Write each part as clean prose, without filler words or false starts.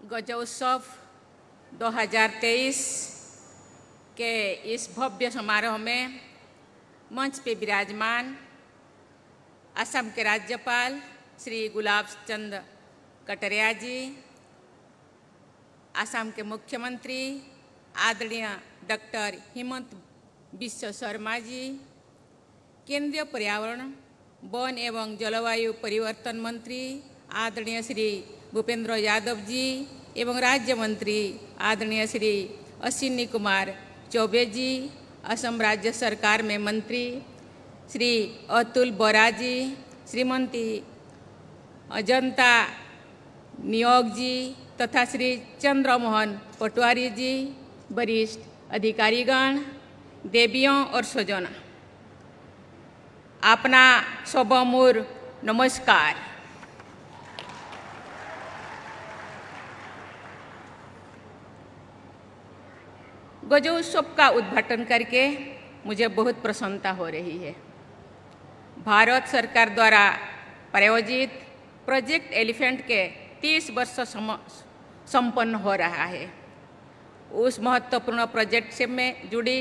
गजोत्सव 2023 के इस भव्य समारोह में मंच पे विराजमान असम के राज्यपाल श्री गुलाब चंद कटारिया जी, असम के मुख्यमंत्री आदरणीय डॉक्टर हिमंत बिस्वा शर्मा जी, केंद्रीय पर्यावरण वन एवं जलवायु परिवर्तन मंत्री आदरणीय श्री भूपेंद्र यादव जी एवं राज्य मंत्री आदरणीय श्री अश्विनी कुमार चौबे जी, असम राज्य सरकार में मंत्री श्री अतुल बोरा जी, श्रीमती अजंता नियोग जी तथा श्री चंद्रमोहन पटवारी जी, वरिष्ठ अधिकारीगण, देवियों और स्वजन, अपना सबमूर नमस्कार। गजोत्सव का उद्घाटन करके मुझे बहुत प्रसन्नता हो रही है। भारत सरकार द्वारा प्रायोजित प्रोजेक्ट एलिफेंट के 30 वर्ष संपन्न हो रहा है। उस महत्वपूर्ण प्रोजेक्ट से में जुड़ी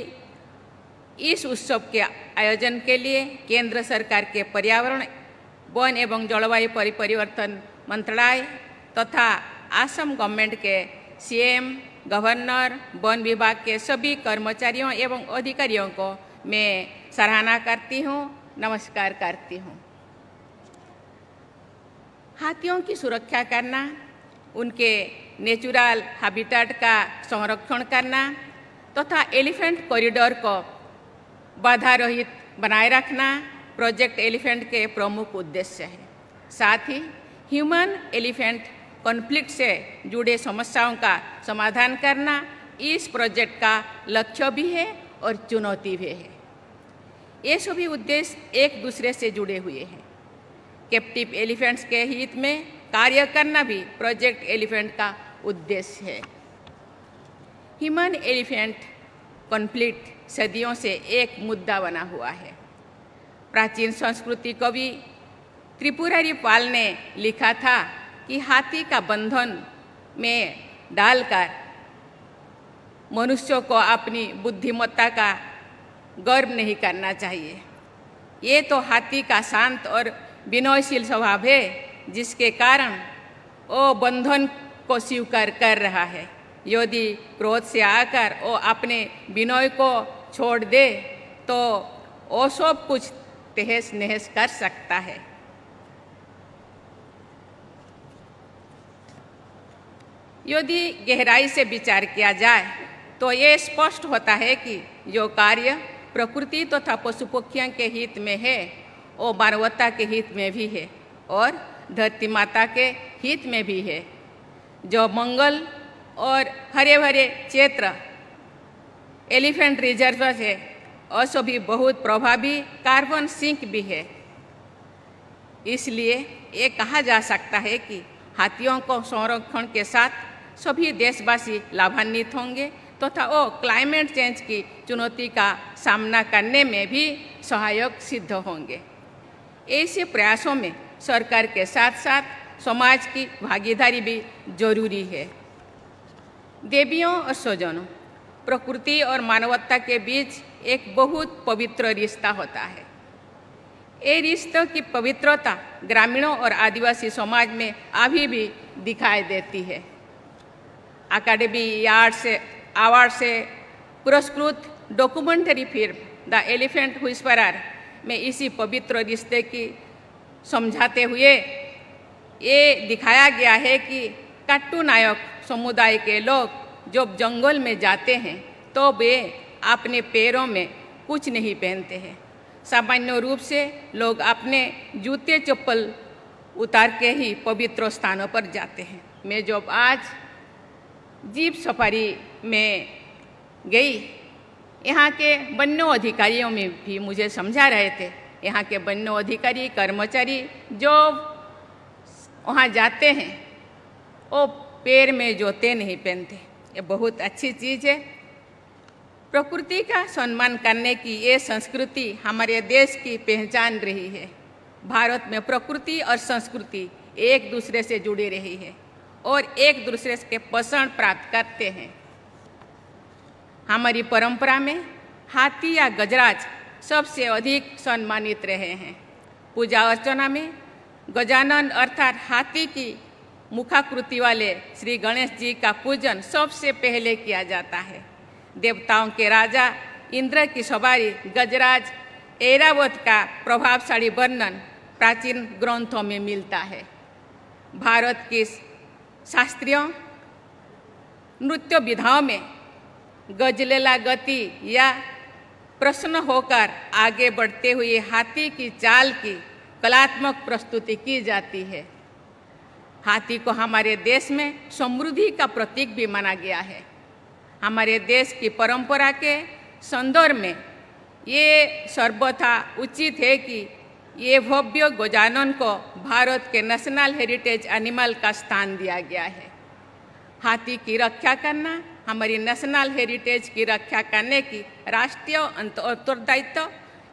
इस उत्सव के आयोजन के लिए केंद्र सरकार के पर्यावरण वन एवं जलवायु परिवर्तन मंत्रालय तथा असम गवर्नमेंट के सीएम, गवर्नर, वन विभाग के सभी कर्मचारियों एवं अधिकारियों को मैं सराहना करती हूँ, नमस्कार करती हूँ। हाथियों की सुरक्षा करना, उनके नेचुरल हैबिटेट का संरक्षण करना तथा एलिफेंट कॉरिडोर को बाधा रहित बनाए रखना प्रोजेक्ट एलिफेंट के प्रमुख उद्देश्य है। साथ ही ह्यूमन एलिफेंट कॉन्फ्लिक्ट से जुड़े समस्याओं का समाधान करना इस प्रोजेक्ट का लक्ष्य भी है और चुनौती भी है। ये सभी उद्देश्य एक दूसरे से जुड़े हुए हैं। कैप्टिव एलिफेंट्स के हित में कार्य करना भी प्रोजेक्ट एलिफेंट का उद्देश्य है। ह्यूमन एलिफेंट कॉन्फ्लिक्ट सदियों से एक मुद्दा बना हुआ है। प्राचीन संस्कृति कवि त्रिपुरारी पाल ने लिखा था कि हाथी का बंधन में डालकर मनुष्यों को अपनी बुद्धिमत्ता का गर्व नहीं करना चाहिए। ये तो हाथी का शांत और विनयशील स्वभाव है, जिसके कारण वो बंधन को स्वीकार कर रहा है। यदि क्रोध से आकर वो अपने विनय को छोड़ दे तो वो सब कुछ तहस नहस कर सकता है। यदि गहराई से विचार किया जाए तो ये स्पष्ट होता है कि जो कार्य प्रकृति तथा पशु पक्षियों के हित में है वो मानवता के हित में भी है और धरती माता के हित में भी है। जो मंगल और हरे भरे क्षेत्र एलिफेंट रिजर्व है और सभी बहुत प्रभावी कार्बन सिंक भी है। इसलिए ये कहा जा सकता है कि हाथियों को संरक्षण के साथ सभी देशवासी लाभान्वित होंगे तथा वो क्लाइमेट चेंज की चुनौती का सामना करने में भी सहायक सिद्ध होंगे। ऐसे प्रयासों में सरकार के साथ साथ समाज की भागीदारी भी जरूरी है। देवियों और स्वजनों, प्रकृति और मानवता के बीच एक बहुत पवित्र रिश्ता होता है। ये रिश्तों की पवित्रता ग्रामीणों और आदिवासी समाज में अभी भी दिखाई देती है। अकादमी अवार्ड से पुरस्कृत documentary film the elephant whisperer में इसी पवित्र रिश्ते की समझाते हुए ये दिखाया गया है कि कट्टू नायक समुदाय के लोग जब जंगल में जाते हैं तो वे अपने पैरों में कुछ नहीं पहनते हैं। सामान्य रूप से लोग अपने जूते चप्पल उतार के ही पवित्र स्थानों पर जाते हैं। मैं जब आज जीप सफारी में गई, यहाँ के वन्य अधिकारियों में भी मुझे समझा रहे थे। यहाँ के वन्य अधिकारी कर्मचारी जो वहाँ जाते हैं वो पैर में जूते नहीं पहनते। ये बहुत अच्छी चीज़ है। प्रकृति का सम्मान करने की ये संस्कृति हमारे देश की पहचान रही है। भारत में प्रकृति और संस्कृति एक दूसरे से जुड़ी रही है। और एक दूसरे के पसंद प्राप्त करते हैं। हमारी परंपरा में हाथी या गजराज सबसे अधिक सम्मानित रहे हैं। पूजा अर्चना में गजानन अर्थात हाथी की मुखाकृति वाले श्री गणेश जी का पूजन सबसे पहले किया जाता है। देवताओं के राजा इंद्र की सवारी गजराज ऐरावत का प्रभावशाली वर्णन प्राचीन ग्रंथों में मिलता है। भारत की शास्त्रीय नृत्य विधाओं में गजलेला गति या प्रसन्न होकर आगे बढ़ते हुए हाथी की चाल की कलात्मक प्रस्तुति की जाती है। हाथी को हमारे देश में समृद्धि का प्रतीक भी माना गया है। हमारे देश की परंपरा के संदर्भ में ये सर्वथा उचित है कि ये भव्य गजानन को भारत के नेशनल हेरिटेज एनिमल का स्थान दिया गया है। हाथी की रक्षा करना हमारी नेशनल हेरिटेज की रक्षा करने की राष्ट्रीय उत्तरदायित्व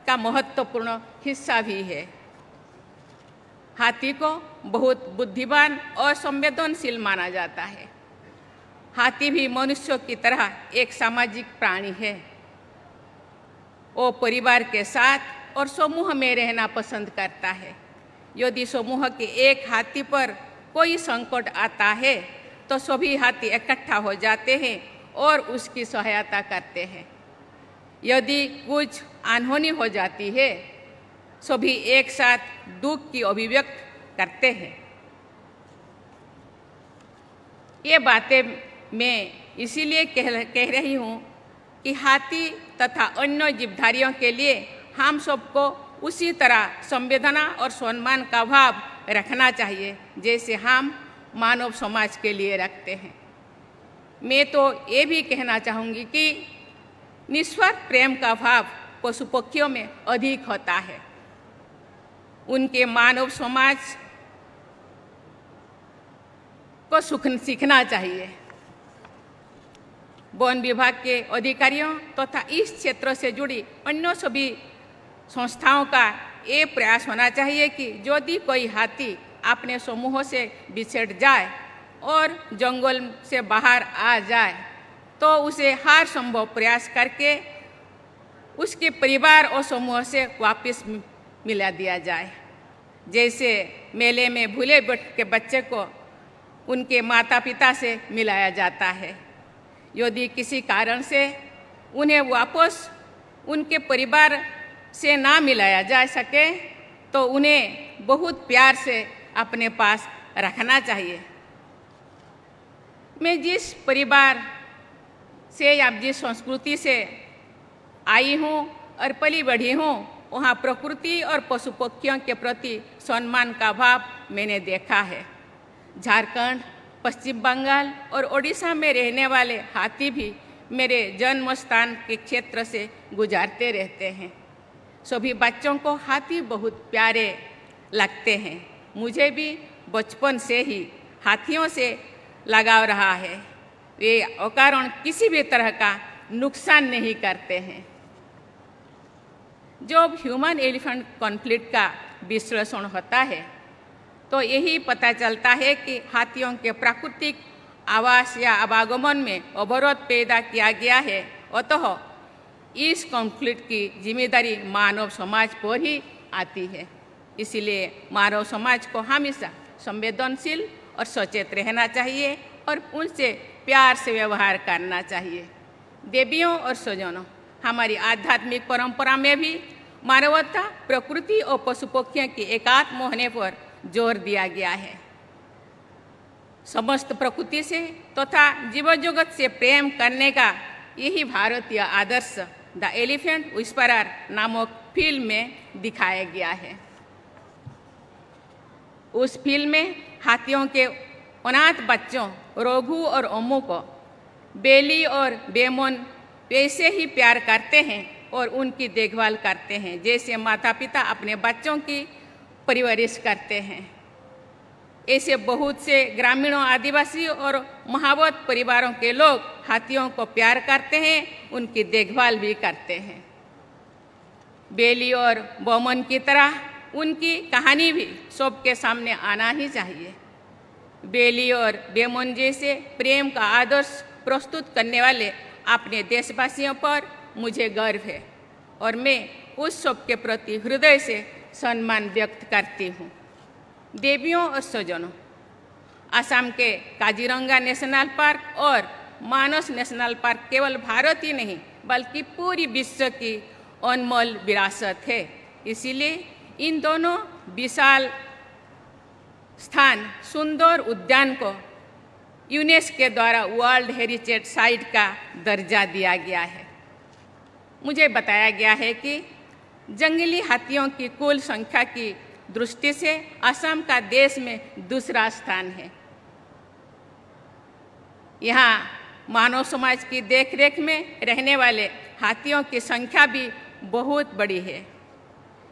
का महत्वपूर्ण हिस्सा भी है। हाथी को बहुत बुद्धिमान और संवेदनशील माना जाता है। हाथी भी मनुष्यों की तरह एक सामाजिक प्राणी है। वो परिवार के साथ और समूह में रहना पसंद करता है। यदि समूह के एक हाथी पर कोई संकट आता है तो सभी हाथी इकट्ठा हो जाते हैं और उसकी सहायता करते हैं। यदि कुछ अनहोनी हो जाती है सभी एक साथ दुख की अभिव्यक्त करते हैं। ये बातें मैं इसीलिए कह रही हूँ कि हाथी तथा अन्य जीवधारियों के लिए हम सबको उसी तरह संवेदना और सम्मान का भाव रखना चाहिए जैसे हम मानव समाज के लिए रखते हैं। मैं तो ये भी कहना चाहूँगी कि निस्वार्थ प्रेम का भाव पशु पक्षियों में अधिक होता है। उनके मानव समाज को सीखना चाहिए। वन विभाग के अधिकारियों तथा इस क्षेत्र से जुड़ी अन्य सभी संस्थाओं का ये प्रयास होना चाहिए कि यदि कोई हाथी अपने समूह से बिछड़ जाए और जंगल से बाहर आ जाए तो उसे हर संभव प्रयास करके उसके परिवार और समूह से वापस मिला दिया जाए। जैसे मेले में भूले के बच्चे को उनके माता पिता से मिलाया जाता है। यदि किसी कारण से उन्हें वापस उनके परिवार से ना मिलाया जा सके तो उन्हें बहुत प्यार से अपने पास रखना चाहिए। मैं जिस परिवार से या जिस संस्कृति से आई हूँ और पली बढ़ी हूँ वहाँ प्रकृति और पशु पक्षियों के प्रति सम्मान का भाव मैंने देखा है। झारखंड, पश्चिम बंगाल और ओडिशा में रहने वाले हाथी भी मेरे जन्म स्थान के क्षेत्र से गुजरते रहते हैं। सभी बच्चों को हाथी बहुत प्यारे लगते हैं। मुझे भी बचपन से ही हाथियों से लगाव रहा है। वे अकारण किसी भी तरह का नुकसान नहीं करते हैं। जब ह्यूमन एलिफेंट कॉन्फ्लिक्ट का विश्लेषण होता है तो यही पता चलता है कि हाथियों के प्राकृतिक आवास या आवागमन में अवरोध पैदा किया गया है। अतः इस कॉन्फ्लिक्ट की जिम्मेदारी मानव समाज पर ही आती है। इसलिए मानव समाज को हमेशा संवेदनशील और सचेत रहना चाहिए और उनसे प्यार से व्यवहार करना चाहिए। देवियों और स्वजनों, हमारी आध्यात्मिक परंपरा में भी मानवता, प्रकृति और पशु पक्षियों की एकात्म होने पर जोर दिया गया है। समस्त प्रकृति से तथा जीव जगत से प्रेम करने का यही भारतीय आदर्श द एलिफेंट विस्परर नामक फिल्म में दिखाया गया है। उस फिल्म में हाथियों के अनाथ बच्चों रघु और ओमू को बेली और बेमन वैसे ही प्यार करते हैं और उनकी देखभाल करते हैं जैसे माता पिता अपने बच्चों की परवरिश करते हैं। ऐसे बहुत से ग्रामीणों, आदिवासी और महावत परिवारों के लोग हाथियों को प्यार करते हैं, उनकी देखभाल भी करते हैं। बेली और बोमन की तरह उनकी कहानी भी सबके सामने आना ही चाहिए। बेली और बेमन जैसे प्रेम का आदर्श प्रस्तुत करने वाले अपने देशवासियों पर मुझे गर्व है और मैं उस सब के प्रति हृदय से सम्मान व्यक्त करती हूँ। देवियों और स्वजनों, असम के काजीरंगा नेशनल पार्क और मानस नेशनल पार्क केवल भारत ही नहीं बल्कि पूरी विश्व की अनमोल विरासत है। इसीलिए इन दोनों विशाल स्थान सुंदर उद्यान को यूनेस्को द्वारा वर्ल्ड हेरिटेज साइट का दर्जा दिया गया है। मुझे बताया गया है कि जंगली हाथियों की कुल संख्या की दृष्टि से असम का देश में दूसरा स्थान है। यहाँ मानव समाज की देखरेख में रहने वाले हाथियों की संख्या भी बहुत बड़ी है।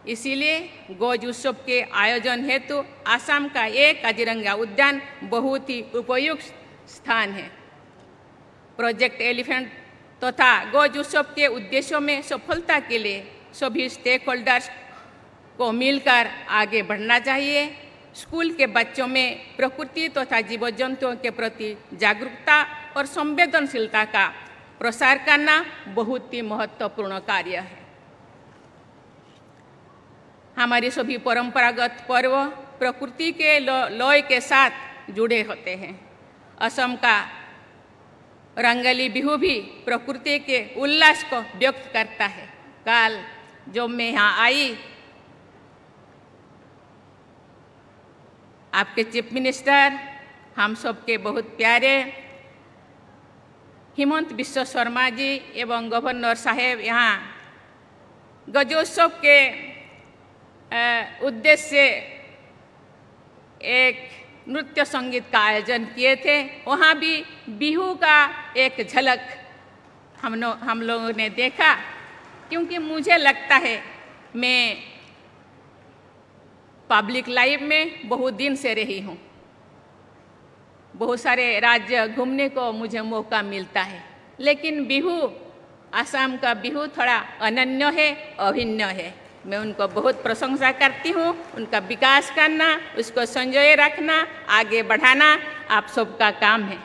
इसीलिए गौज उत्सव के आयोजन हेतु असम का एक काजीरंगा उद्यान बहुत ही उपयुक्त स्थान है। प्रोजेक्ट एलिफेंट तथा गौज उत्सव के उद्देश्यों में सफलता के लिए सभी स्टेक होल्डर्स को मिलकर आगे बढ़ना चाहिए। स्कूल के बच्चों में प्रकृति तथा जीव जंतुओं के प्रति जागरूकता और संवेदनशीलता का प्रसार करना बहुत ही महत्वपूर्ण कार्य है। हमारे सभी परंपरागत पर्व प्रकृति के लय के साथ जुड़े होते हैं। असम का रंगली बिहू भी प्रकृति के उल्लास को व्यक्त करता है। कल जब मैं यहाँ आई, आपके चीफ मिनिस्टर, हम सबके बहुत प्यारे हिमंत बिश्व शर्मा जी एवं गवर्नर साहेब यहाँ गजोत्सव के उद्देश्य से एक नृत्य संगीत का आयोजन किए थे। वहाँ भी बिहू का एक झलक हम लोगों ने देखा, क्योंकि मुझे लगता है मैं पब्लिक लाइफ में बहुत दिन से रही हूँ। बहुत सारे राज्य घूमने को मुझे मौका मिलता है, लेकिन बिहू, असम का बिहू थोड़ा अनन्य है, अभिन्न है। मैं उनको बहुत प्रशंसा करती हूँ। उनका विकास करना, उसको संजोए रखना, आगे बढ़ाना आप सबका काम है।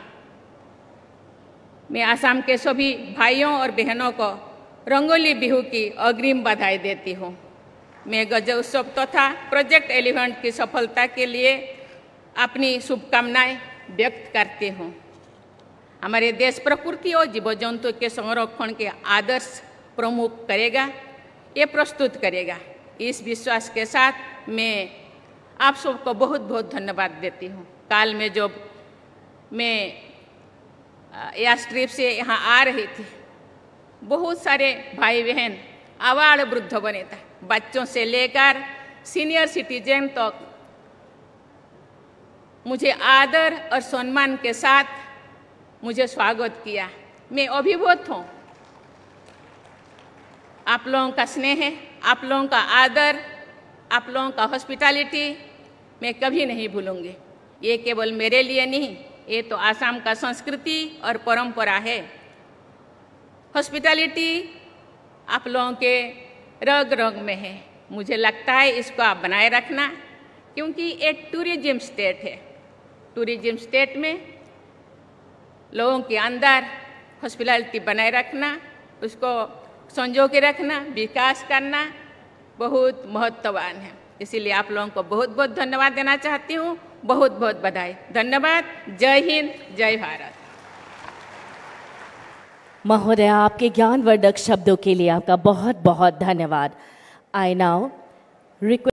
मैं असम के सभी भाइयों और बहनों को रंगोली बिहू की अग्रिम बधाई देती हूँ। मैं गज उत्सव तथा प्रोजेक्ट एलिफेंट की सफलता के लिए अपनी शुभकामनाएं व्यक्त करती हूँ। हमारे देश प्रकृति और जीव जंतु के संरक्षण के आदर्श प्रमुख करेगा, ये प्रस्तुत करेगा। इस विश्वास के साथ मैं आप सबको बहुत बहुत धन्यवाद देती हूँ। काल में जब मैं एयर स्ट्रिप से यहाँ आ रही थी, बहुत सारे भाई बहन आबाल वृद्ध बने थे, बच्चों से लेकर सीनियर सिटीजन तक मुझे आदर और सम्मान के साथ मुझे स्वागत किया। मैं अभिभूत हूँ। आप लोगों का स्नेह है, आप लोगों का आदर, आप लोगों का हॉस्पिटैलिटी मैं कभी नहीं भूलूंगी। ये केवल मेरे लिए नहीं, ये तो आसाम का संस्कृति और परंपरा है। हॉस्पिटैलिटी आप लोगों के रग रग में है। मुझे लगता है इसको आप बनाए रखना, क्योंकि एक टूरिज्म स्टेट है। टूरिज्म स्टेट में लोगों के अंदर हॉस्पिटैलिटी बनाए रखना, उसको संजो के रखना, विकास करना बहुत महत्ववान है। इसीलिए आप लोगों को बहुत बहुत धन्यवाद देना चाहती हूँ। बहुत बहुत बधाई। धन्यवाद। जय हिंद, जय भारत। महोदय, आपके ज्ञानवर्धक शब्दों के लिए आपका बहुत बहुत धन्यवाद। I now request